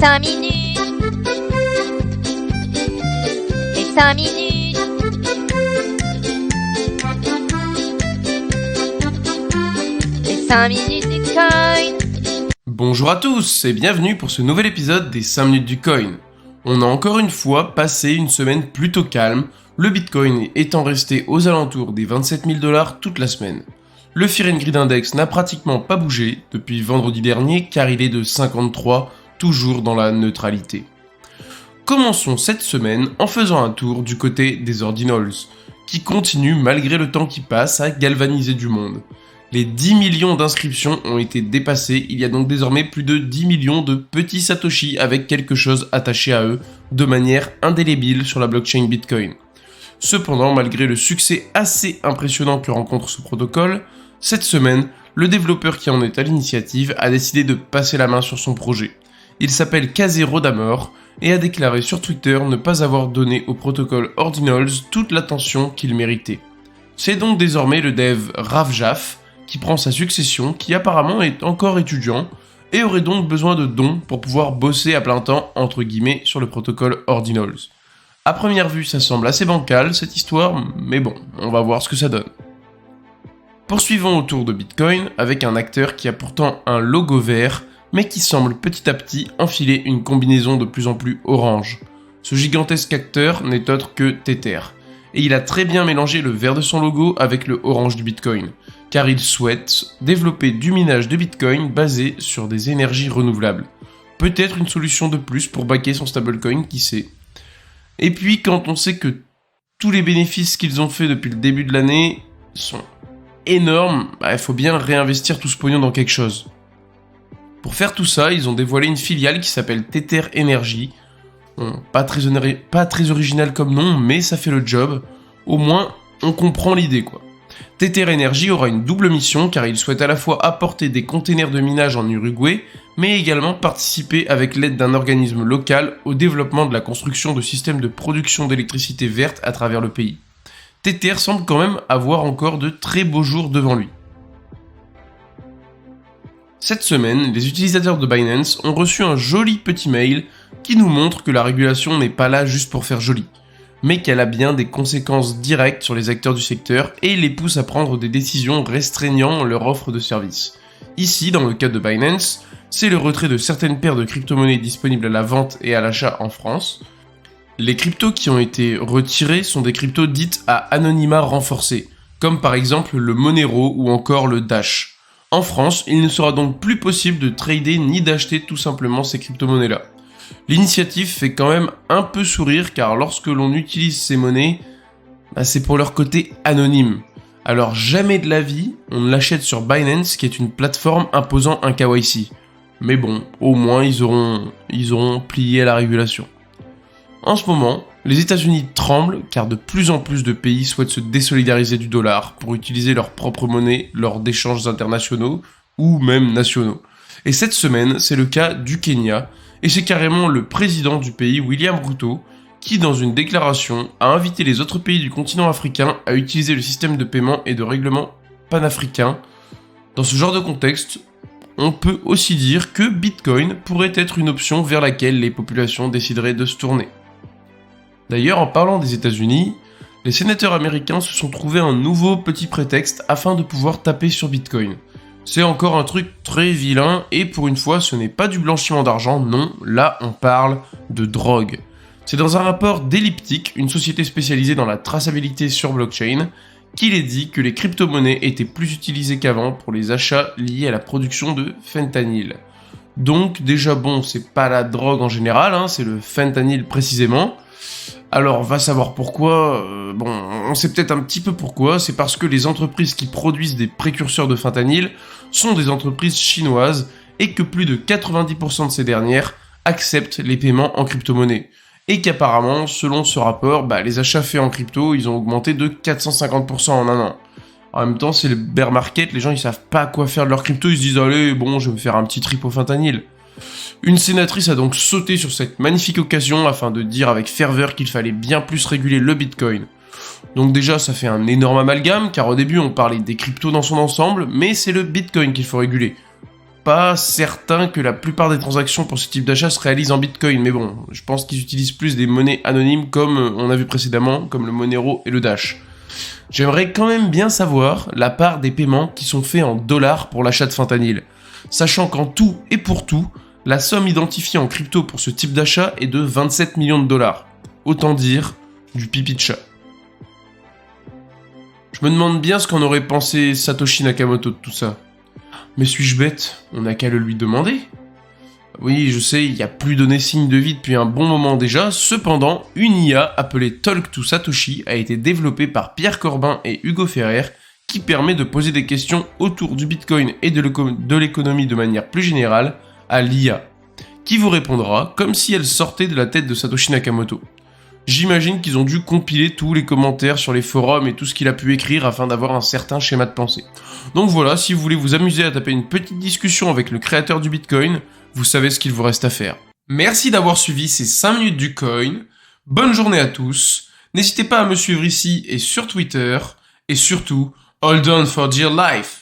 5 minutes. Les 5 minutes. Les 5 minutes du coin. Bonjour à tous et bienvenue pour ce nouvel épisode des 5 minutes du coin. On a encore une fois passé une semaine plutôt calme, le Bitcoin étant resté aux alentours des 27 000 $ toute la semaine. Le Fear and Greed Index n'a pratiquement pas bougé depuis vendredi dernier car il est de 53, toujours dans la neutralité. Commençons cette semaine en faisant un tour du côté des ordinals, qui continuent malgré le temps qui passe à galvaniser du monde. Les 10 millions d'inscriptions ont été dépassées, il y a donc désormais plus de 10 millions de petits Satoshi avec quelque chose attaché à eux de manière indélébile sur la blockchain Bitcoin. Cependant, malgré le succès assez impressionnant que rencontre ce protocole, cette semaine, le développeur qui en est à l'initiative a décidé de passer la main sur son projet. Il s'appelle Kazé Rodamor et a déclaré sur Twitter ne pas avoir donné au protocole Ordinals toute l'attention qu'il méritait. C'est donc désormais le dev Ravjaf qui prend sa succession, qui apparemment est encore étudiant et aurait donc besoin de dons pour pouvoir bosser à plein temps entre guillemets sur le protocole Ordinals. À première vue, ça semble assez bancal cette histoire, mais bon, on va voir ce que ça donne. Poursuivons autour de Bitcoin avec un acteur qui a pourtant un logo vert, mais qui semble petit à petit enfiler une combinaison de plus en plus orange. Ce gigantesque acteur n'est autre que Tether, et il a très bien mélangé le vert de son logo avec le orange du Bitcoin, car il souhaite développer du minage de Bitcoin basé sur des énergies renouvelables. Peut-être une solution de plus pour backer son stablecoin, qui sait. Et puis quand on sait que tous les bénéfices qu'ils ont fait depuis le début de l'année sont énormes, il faut bien réinvestir tout ce pognon dans quelque chose. Pour faire tout ça, ils ont dévoilé une filiale qui s'appelle Tether Energy. Pas très original comme nom, mais ça fait le job. Au moins, on comprend l'idée quoi. Tether Energy aura une double mission car il souhaite à la fois apporter des containers de minage en Uruguay, mais également participer avec l'aide d'un organisme local au développement de la construction de systèmes de production d'électricité verte à travers le pays. Tether semble quand même avoir encore de très beaux jours devant lui. Cette semaine, les utilisateurs de Binance ont reçu un joli petit mail qui nous montre que la régulation n'est pas là juste pour faire joli, mais qu'elle a bien des conséquences directes sur les acteurs du secteur et les pousse à prendre des décisions restreignant leur offre de services. Ici, dans le cas de Binance, c'est le retrait de certaines paires de crypto-monnaies disponibles à la vente et à l'achat en France. Les cryptos qui ont été retirés sont des cryptos dites à anonymat renforcé, comme par exemple le Monero ou encore le Dash. En France, il ne sera donc plus possible de trader ni d'acheter tout simplement ces crypto-monnaies-là. L'initiative fait quand même un peu sourire car lorsque l'on utilise ces monnaies, c'est pour leur côté anonyme. Alors jamais de la vie, on ne l'achète sur Binance qui est une plateforme imposant un KYC. Mais bon, au moins ils auront plié à la régulation. En ce moment, les États-Unis tremblent car de plus en plus de pays souhaitent se désolidariser du dollar pour utiliser leur propre monnaie lors d'échanges internationaux ou même nationaux. Et cette semaine, c'est le cas du Kenya, et c'est carrément le président du pays, William Ruto, qui dans une déclaration a invité les autres pays du continent africain à utiliser le système de paiement et de règlement panafricain. Dans ce genre de contexte, on peut aussi dire que Bitcoin pourrait être une option vers laquelle les populations décideraient de se tourner. D'ailleurs, en parlant des États-Unis, les sénateurs américains se sont trouvés un nouveau petit prétexte afin de pouvoir taper sur Bitcoin. C'est encore un truc très vilain et pour une fois ce n'est pas du blanchiment d'argent, non, là on parle de drogue. C'est dans un rapport d'Elliptic, une société spécialisée dans la traçabilité sur blockchain, qu'il est dit que les crypto-monnaies étaient plus utilisées qu'avant pour les achats liés à la production de fentanyl. Donc déjà bon, c'est pas la drogue en général, c'est le fentanyl précisément. Alors, va savoir pourquoi, on sait peut-être un petit peu pourquoi, c'est parce que les entreprises qui produisent des précurseurs de fentanyl sont des entreprises chinoises et que plus de 90% de ces dernières acceptent les paiements en crypto-monnaie. Et qu'apparemment, selon ce rapport, les achats faits en crypto, ils ont augmenté de 450% en un an. En même temps, c'est le bear market, les gens ils savent pas quoi faire de leur crypto, ils se disent « Allez, je vais me faire un petit trip au fentanyl ». Une sénatrice a donc sauté sur cette magnifique occasion afin de dire avec ferveur qu'il fallait bien plus réguler le Bitcoin. Donc déjà ça fait un énorme amalgame car au début on parlait des cryptos dans son ensemble, mais c'est le Bitcoin qu'il faut réguler. pas certain que la plupart des transactions pour ce type d'achat se réalisent en Bitcoin, mais bon, je pense qu'ils utilisent plus des monnaies anonymes comme on a vu précédemment, comme le Monero et le Dash. J'aimerais quand même bien savoir la part des paiements qui sont faits en dollars pour l'achat de fentanyl, sachant qu'en tout et pour tout, la somme identifiée en crypto pour ce type d'achat est de 27 millions de dollars. Autant dire, du pipi de chat. Je me demande bien ce qu'en aurait pensé Satoshi Nakamoto de tout ça. Mais suis-je bête? On n'a qu'à le lui demander. Oui, je sais, il n'y a plus donné signe de vie depuis un bon moment déjà, cependant, une IA appelée Talk to Satoshi a été développée par Pierre Corbin et Hugo Ferrer, qui permet de poser des questions autour du Bitcoin et de l'économie de manière plus générale à l'IA, qui vous répondra comme si elle sortait de la tête de Satoshi Nakamoto. J'imagine qu'ils ont dû compiler tous les commentaires sur les forums et tout ce qu'il a pu écrire afin d'avoir un certain schéma de pensée. Donc voilà, si vous voulez vous amuser à taper une petite discussion avec le créateur du Bitcoin, vous savez ce qu'il vous reste à faire. Merci d'avoir suivi ces 5 minutes du coin, bonne journée à tous, n'hésitez pas à me suivre ici et sur Twitter, et surtout, hold on for dear life!